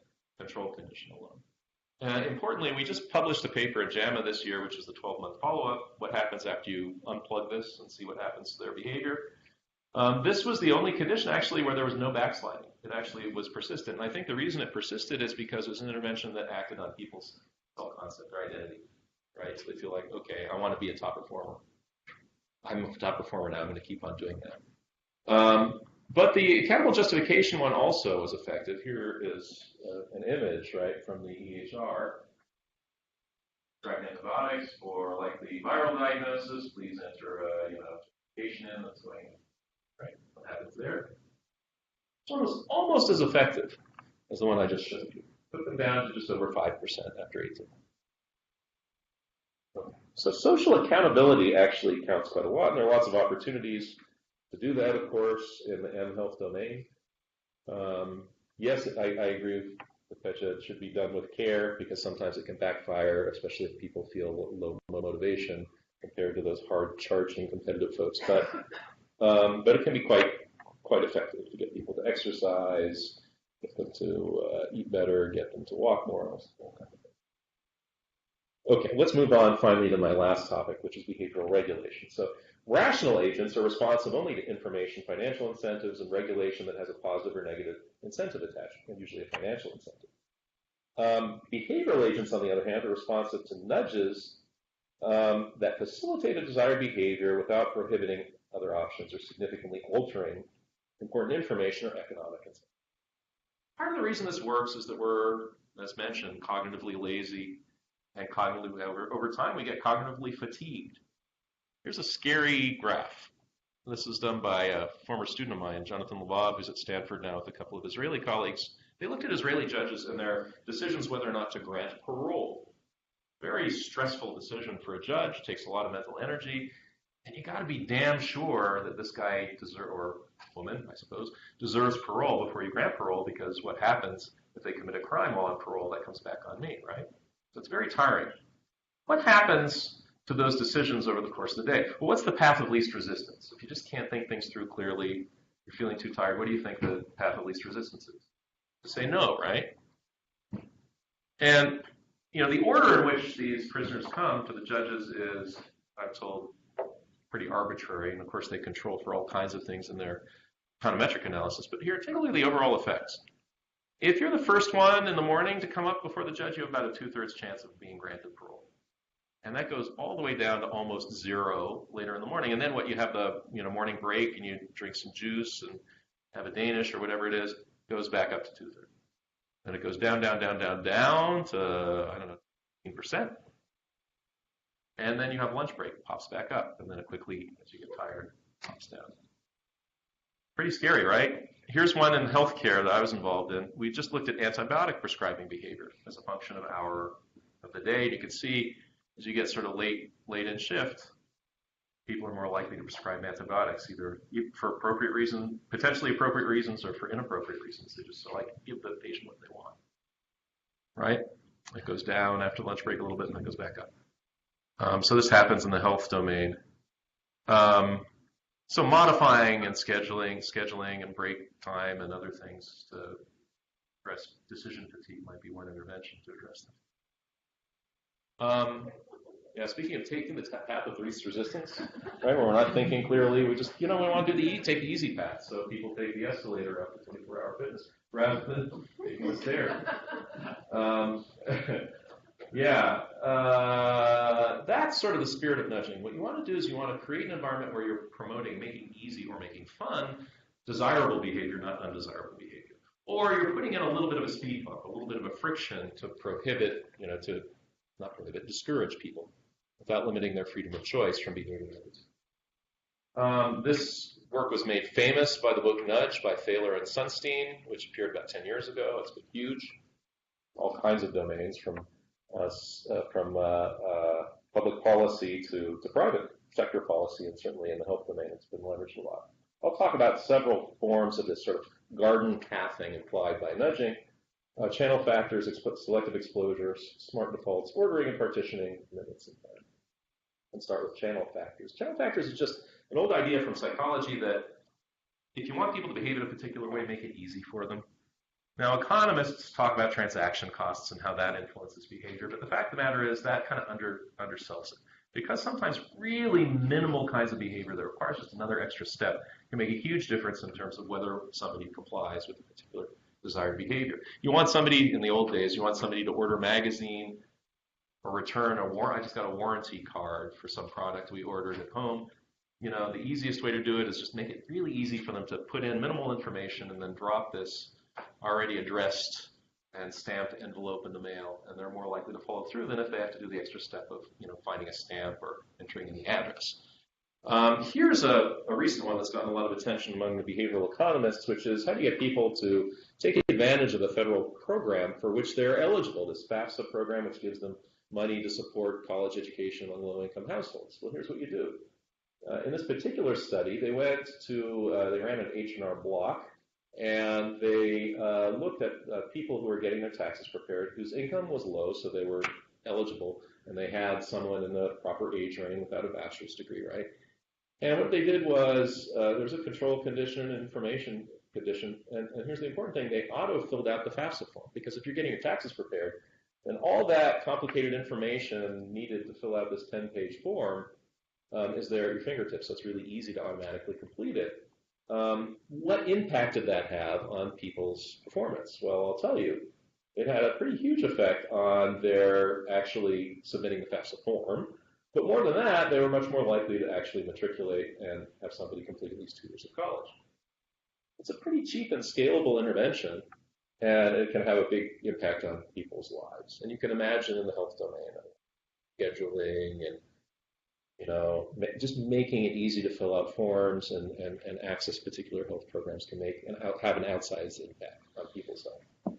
control condition alone. Importantly, we just published a paper in JAMA this year, which is the 12-month follow-up. What happens after you unplug this and see what happens to their behavior? This was the only condition, actually, where there was no backsliding. It actually was persistent. And I think the reason it persisted is because it was an intervention that acted on people's self-concept or identity. right? So they feel like, okay, I want to be a top performer. I'm a top performer now. I'm going to keep on doing that. But the accountable justification one also was effective. Here is an image, right, from the EHR. Prescribing antibiotics for likely viral diagnosis. Please enter justification in that's going, right? What happens there? It's almost as effective as the one I just showed you. Put them down to just over 5% after 18. Okay. So social accountability actually counts quite a lot, and there are lots of opportunities to do that, of course, in the mHealth domain. Yes, I agree with Pecha. It should be done with care because sometimes it can backfire, especially if people feel low motivation compared to those hard-charging competitive folks. But it can be quite effective to get people to exercise, get them to eat better, get them to walk more. All kind of things. Okay, let's move on finally to my last topic, which is behavioral regulation. So rational agents are responsive only to information, financial incentives, and regulation that has a positive or negative incentive attached, and usually a financial incentive. Behavioral agents, on the other hand, are responsive to nudges that facilitate a desired behavior without prohibiting other options or significantly altering important information or economic incentives. Part of the reason this works is that we're, as mentioned, cognitively lazy, and cognitively over time we get cognitively fatigued. Here's a scary graph. This was done by a former student of mine, Jonathan Lvov, who's at Stanford now with a couple of Israeli colleagues. They looked at Israeli judges and their decisions whether or not to grant parole. Very stressful decision for a judge, takes a lot of mental energy, and you got to be damn sure that this guy or woman, I suppose, deserves parole before you grant parole, because what happens if they commit a crime while on parole, that comes back on me, right? So it's very tiring. What happens to those decisions over the course of the day? Well, what's the path of least resistance? If you just can't think things through clearly, you're feeling too tired, what do you think the path of least resistance is? To say no, right? And, the order in which these prisoners come to the judges is, I'm told, pretty arbitrary. And, of course, they control for all kinds of things in their econometric analysis. But here, take a look at the overall effects. If you're the first one in the morning to come up before the judge, you have about a 2/3 chance of being granted parole. And that goes all the way down to almost zero later in the morning. And then what, you have the morning break and you drink some juice and have a Danish or whatever it is, goes back up to 2/3. And it goes down to, 15%. And then you have lunch break, pops back up. And then it quickly, as you get tired, pops down. Pretty scary, right? Here's one in healthcare that I was involved in. We just looked at antibiotic prescribing behavior as a function of the day. And you can see as you get sort of late in shift, people are more likely to prescribe antibiotics, either for appropriate reasons, potentially appropriate reasons, or for inappropriate reasons. They just give the patient what they want, right? It goes down after lunch break a little bit and then goes back up. So this happens in the health domain. So modifying and scheduling and break time and other things to address decision fatigue might be one intervention to address them. Speaking of taking the path of least resistance, right, where we're not thinking clearly, we just, we want to take the easy path. So people take the escalator up to 24-hour fitness rather than taking the stairs. That's sort of the spirit of nudging. What you want to do is you want to create an environment where you're promoting making easy or making fun desirable behavior, not undesirable behavior. Or you're putting in a little bit of a speed bump, a little bit of a friction to discourage people without limiting their freedom of choice from behaving others. This work was made famous by the book Nudge by Thaler and Sunstein, which appeared about 10 years ago. It's been huge. All kinds of domains from public policy to private sector policy, and certainly in the health domain, it's been leveraged a lot. I'll talk about several forms of this sort of garden pathing implied by nudging. Channel factors, selective exposures, smart defaults, ordering and partitioning, limits and time. And start with channel factors. Channel factors is just an old idea from psychology that if you want people to behave in a particular way, make it easy for them. Now, economists talk about transaction costs and how that influences behavior, but the fact of the matter is that kind of undersells it. Because sometimes really minimal kinds of behavior that requires just another extra step can make a huge difference in terms of whether somebody complies with a particular desired behavior. You want somebody, in the old days, you want somebody to order a magazine or return a warrant. I just got a warranty card for some product we ordered at home. The easiest way to do it is just make it really easy for them to put in minimal information and then drop this already addressed and stamped envelope in the mail, and they're more likely to follow through than if they have to do the extra step of finding a stamp or entering in the address. Here's a recent one that's gotten a lot of attention among the behavioral economists, which is how do you get people to take advantage of the federal program for which they're eligible, this FAFSA program, which gives them money to support college education among low-income households. Well, here's what you do. In this particular study, they ran an H&R Block, and they looked at people who were getting their taxes prepared whose income was low, so they were eligible, and they had someone in the proper age range without a bachelor's degree, right? And what they did was there was a control condition, an information condition, and here's the important thing: they auto-filled out the FAFSA form, because if you're getting your taxes prepared, then all that complicated information needed to fill out this 10-page form is there at your fingertips, so it's really easy to automatically complete it. What impact did that have on people's performance? Well, I'll tell you. It had a pretty huge effect on their actually submitting the FAFSA form. But more than that, they were much more likely to actually matriculate and have somebody complete at least 2 years of college. It's a pretty cheap and scalable intervention, and it can have a big impact on people's lives. And you can imagine in the health domain, scheduling and just making it easy to fill out forms and access particular health programs can have an outsized impact on people's life.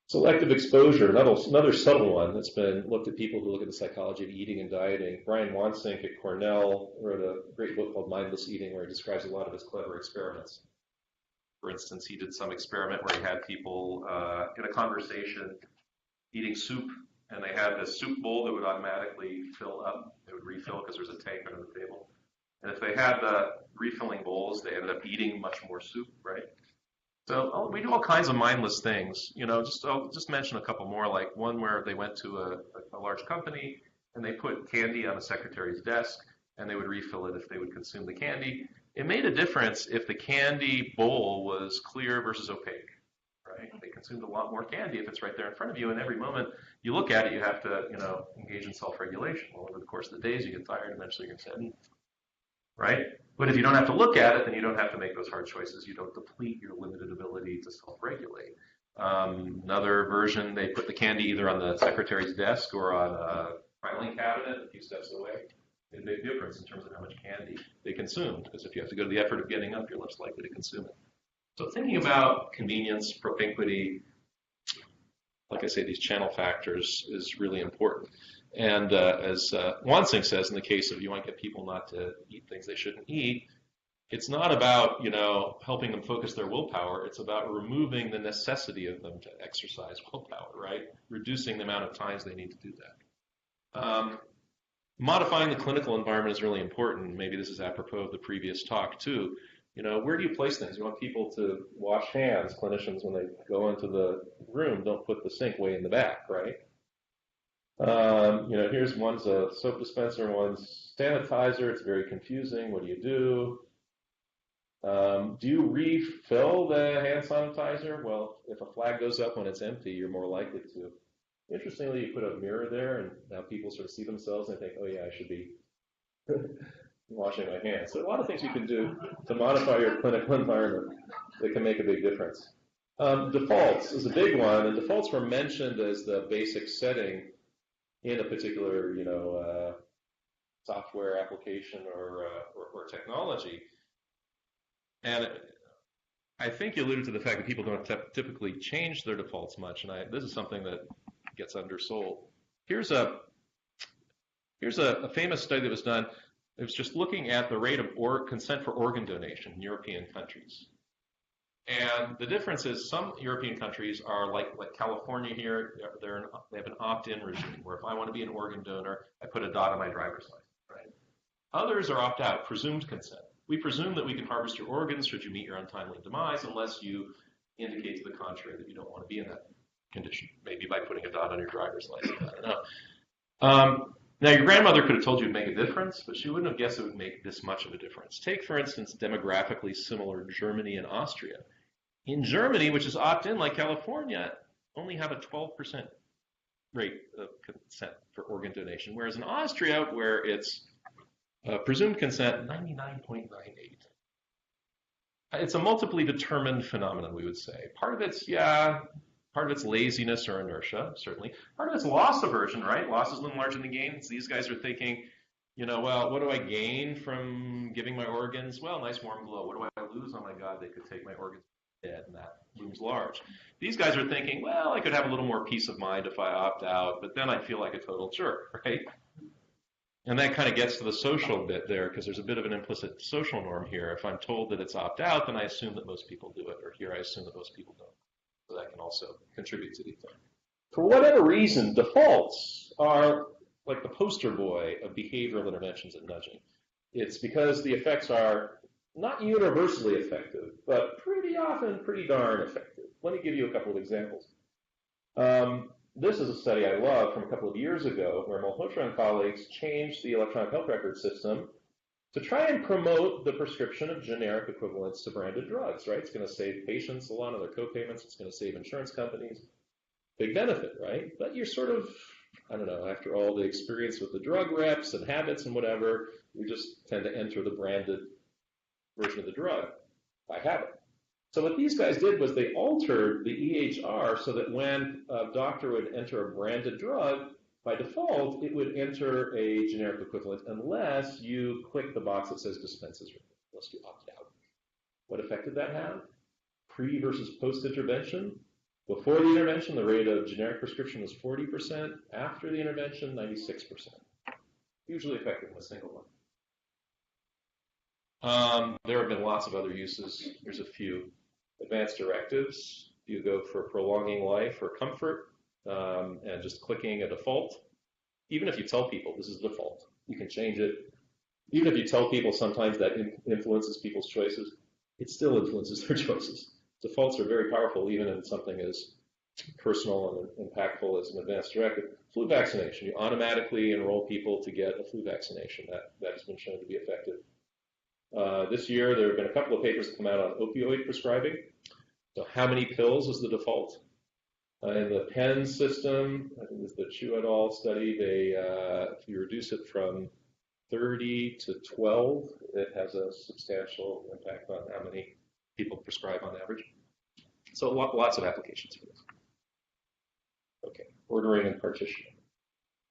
Selective exposure, another subtle one that's been looked at people who look at the psychology of eating and dieting. Brian Wansink at Cornell wrote a great book called Mindless Eating where he describes a lot of his clever experiments. For instance, he did some experiment where he had people in a conversation eating soup, and they had this soup bowl that would automatically fill up. It would refill because there's a tank under the table. And if they had the refilling bowls, they ended up eating much more soup, right? So we do all kinds of mindless things. I'll just mention a couple more, like one where they went to a large company and they put candy on a secretary's desk and they would refill it if they would consume the candy. It made a difference if the candy bowl was clear versus opaque, right? They consumed a lot more candy if it's right there in front of you, and every moment you look at it, you have to, engage in self-regulation. Well, over the course of the days, you get tired, and eventually you're going to say, right? But if you don't have to look at it, then you don't have to make those hard choices. You don't deplete your limited ability to self-regulate. Another version, they put the candy either on the secretary's desk or on a filing cabinet a few steps away. It made a difference in terms of how much candy they consumed, because if you have to go to the effort of getting up, you're less likely to consume it. So thinking about convenience, propinquity, like I say, these channel factors is really important. And as Wansink says, in the case of you want to get people not to eat things they shouldn't eat, it's not about, helping them focus their willpower. It's about removing the necessity of them to exercise willpower, right? Reducing the amount of times they need to do that. Modifying the clinical environment is really important. Maybe this is apropos of the previous talk, too. Where do you place things? You want people to wash hands. Clinicians, when they go into the room, don't put the sink way in the back, right? Here's one's a soap dispenser, one's sanitizer. It's very confusing. What do you do? Do you refill the hand sanitizer? Well, if a flag goes up when it's empty, you're more likely to. Interestingly, you put a mirror there, and now people sort of see themselves and think, oh, yeah, I should be washing my hands. So a lot of things you can do to modify your clinical environment that can make a big difference. Defaults is a big one, and defaults were mentioned as the basic setting in a particular, software application or technology. And I think you alluded to the fact that people don't typically change their defaults much, and this is something that gets undersold. Here's a famous study that was done. It was just looking at the rate of consent for organ donation in European countries. And the difference is some European countries are like California here, they have an opt-in regime where if I want to be an organ donor, I put a dot on my driver's license, right? Others are opt-out, presumed consent. We presume that we can harvest your organs should you meet your untimely demise unless you indicate to the contrary that you don't want to be in that condition, maybe by putting a dot on your driver's license, I don't know. Now, your grandmother could have told you it would make a difference, but she wouldn't have guessed it would make this much of a difference. Take, for instance, demographically similar Germany and Austria. In Germany, which is opt-in like California, only have a 12% rate of consent for organ donation, whereas in Austria, where it's presumed consent, 99.98. It's a multiply determined phenomenon, we would say. Part of it's laziness or inertia, certainly. Part of it's loss aversion, right? Loss is a little larger than gains. These guys are thinking, well, what do I gain from giving my organs? Well, nice warm glow. What do I lose? Oh my God, they could take my organs dead, and that looms large. These guys are thinking, well, I could have a little more peace of mind if I opt out, but then I feel like a total jerk, right? And that kind of gets to the social bit there, because there's a bit of an implicit social norm here. If I'm told that it's opt out, then I assume that most people do it, or here I assume that most people don't. So that can also contribute to the effect. For whatever reason, defaults are like the poster boy of behavioral interventions and nudging. It's because the effects are not universally effective, but pretty often pretty darn effective. Let me give you a couple of examples. This is a study I love from a couple of years ago where Malhotra and colleagues changed the electronic health record system to try and promote the prescription of generic equivalents to branded drugs, right? It's going to save patients a lot of their co-payments. It's going to save insurance companies. Big benefit, right? But you're sort of, I don't know, after all the experience with the drug reps and habits and whatever, we just tend to enter the branded version of the drug by habit. So what these guys did was they altered the EHR so that when a doctor would enter a branded drug, by default, it would enter a generic equivalent unless you click the box that says dispenses, unless you opt out. What effect did that have? Pre versus post-intervention. Before the intervention, the rate of generic prescription was 40%. After the intervention, 96%. Hugely effective in a single one. There have been lots of other uses. Here's a few. Advanced directives. You go for prolonging life or comfort and just clicking a default. Even if you tell people this is default, you can change it. Even if you tell people sometimes that influences people's choices, it still influences their choices. Defaults are very powerful even in something as personal and impactful as an advanced directive. Flu vaccination. You automatically enroll people to get a flu vaccination. That has been shown to be effective. This year, there have been a couple of papers that come out on opioid prescribing. So how many pills is the default? In the PEN system, I think it was the Chu et al. Study, if you reduce it from 30 to 12, it has a substantial impact on how many people prescribe on average. So lots of applications for this. Okay, ordering and partitioning.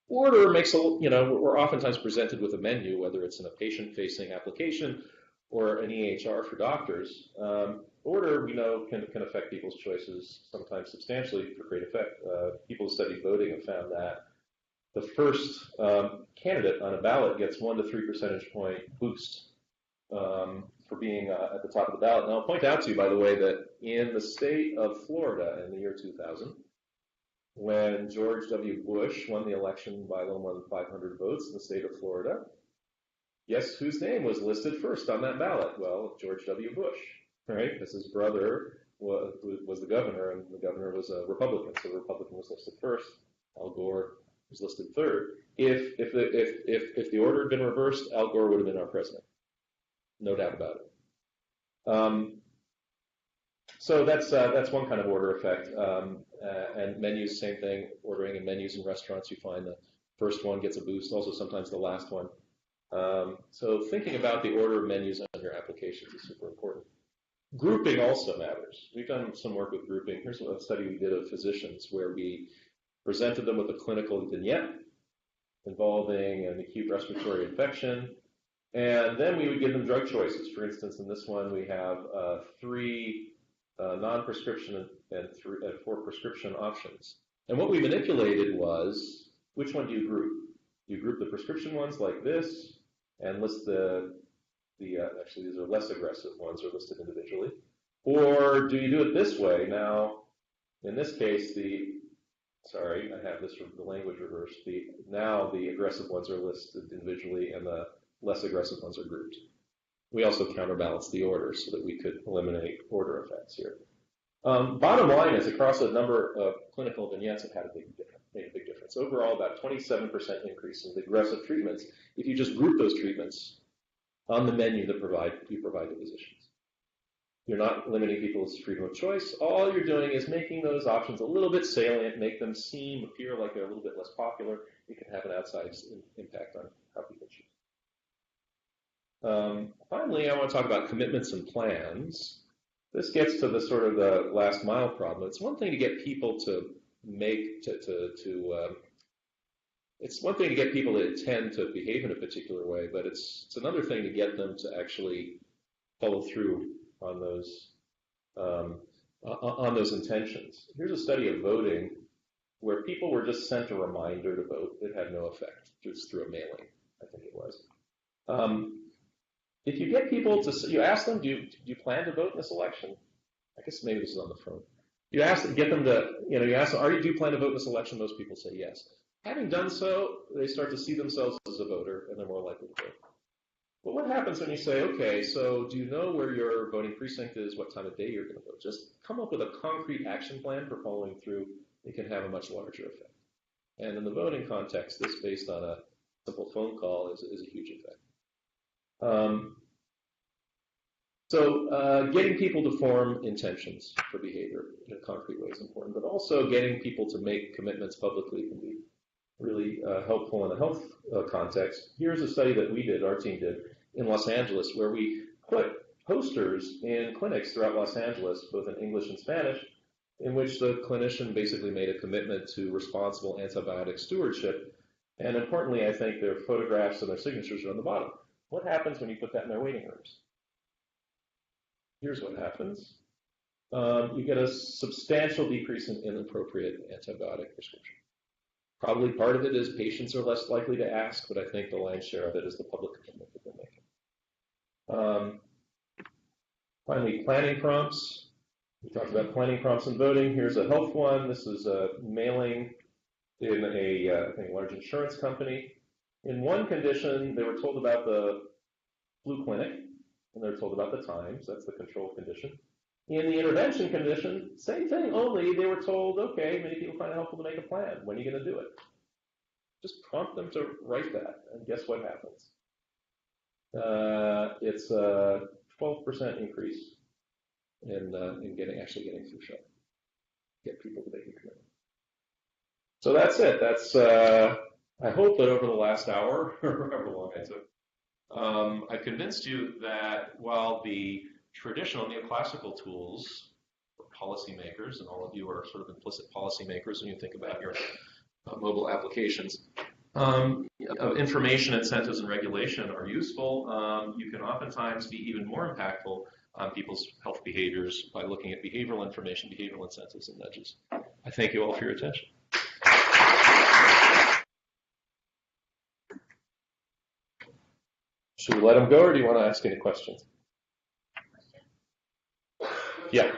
Order makes we're oftentimes presented with a menu, whether it's in a patient-facing application or an EHR for doctors. Order, we know, can affect people's choices sometimes substantially for great effect. People who study voting have found that the first candidate on a ballot gets 1 to 3 percentage point boost for being at the top of the ballot. And I'll point out to you, by the way, that in the state of Florida in the year 2000, when George W. Bush won the election by a little more than 500 votes in the state of Florida, guess whose name was listed first on that ballot? Well, George W. Bush, right? Because his brother was the governor, and the governor was a Republican, so the Republican was listed first. Al Gore was listed third. If the order had been reversed, Al Gore would have been our president. No doubt about it. So that's one kind of order effect. And menus, same thing. Ordering in menus in restaurants, you find the first one gets a boost, also sometimes the last one. So thinking about the order of menus on your applications is super important. Grouping also matters. We've done some work with grouping. Here's a study we did of physicians where we presented them with a clinical vignette involving an acute respiratory infection, and then we would give them drug choices. For instance, in this one, we have 3 non-prescription and 4 prescription options. And what we manipulated was, which one do you group? You group the prescription ones like this and list actually these are less aggressive ones are listed individually. Or do you do it this way? Now, in this case, sorry, I have the language reversed. Now the aggressive ones are listed individually and the less aggressive ones are grouped. We also counterbalanced the order so that we could eliminate order effects here. Bottom line is, across a number of clinical vignettes have made a big difference. Overall, about 27% increase in the aggressive treatments if you just group those treatments on the menu that you provide to physicians. You're not limiting people's freedom of choice. All you're doing is making those options a little bit salient, make them appear like they're a little bit less popular. It can have an outsized impact on how people choose. Finally, I want to talk about commitments and plans. This gets to the sort of the last mile problem. It's one thing to get people to it's one thing to get people to tend to behave in a particular way, but it's another thing to get them to actually follow through on those intentions. Here's a study of voting where people were just sent a reminder to vote. It had no effect, just through a mailing, I think it was. If you get people to, you ask them, do you plan to vote in this election? I guess maybe this is on the phone. You ask them, get them to, you ask them, do you plan to vote in this election? Most people say yes. Having done so, they start to see themselves as a voter, and they're more likely to vote. But what happens when you say, okay, so do you know where your voting precinct is, what time of day you're going to vote? Just come up with a concrete action plan for following through. It can have a much larger effect. And in the voting context, this based on a simple phone call is a huge effect. Getting people to form intentions for behavior in a concrete way is important, but also getting people to make commitments publicly can be really helpful in a health context. Here's a study that we did, our team did, in Los Angeles, where we put posters in clinics throughout Los Angeles, both in English and Spanish, in which the clinician basically made a commitment to responsible antibiotic stewardship. And importantly, I think their photographs and their signatures are on the bottom. What happens when you put that in their waiting rooms? Here's what happens. You get a substantial decrease in inappropriate antibiotic prescription. Probably part of it is patients are less likely to ask, but I think the lion's share of it is the public commitment that they're making. Finally, planning prompts. We talked about planning prompts and voting. Here's a health one. This is a mailing in a large insurance company. In one condition, they were told about the flu clinic, and they were told about the times. That's the control condition. In the intervention condition, same thing, only they were told, okay, many people find it helpful to make a plan. When are you going to do it? Just prompt them to write that, and guess what happens? It's a 12% increase in actually getting through shot. Get people to make a commitment. So that's it. That's I hope that over the last hour, or however long I took, I've convinced you that while the traditional neoclassical tools for policymakers, and all of you are sort of implicit policymakers when you think about your mobile applications, of information, incentives, and regulation are useful. You can oftentimes be even more impactful on people's health behaviors by looking at behavioral information, behavioral incentives, and nudges. I thank you all for your attention. Should we let them go, or do you want to ask any questions? Yeah.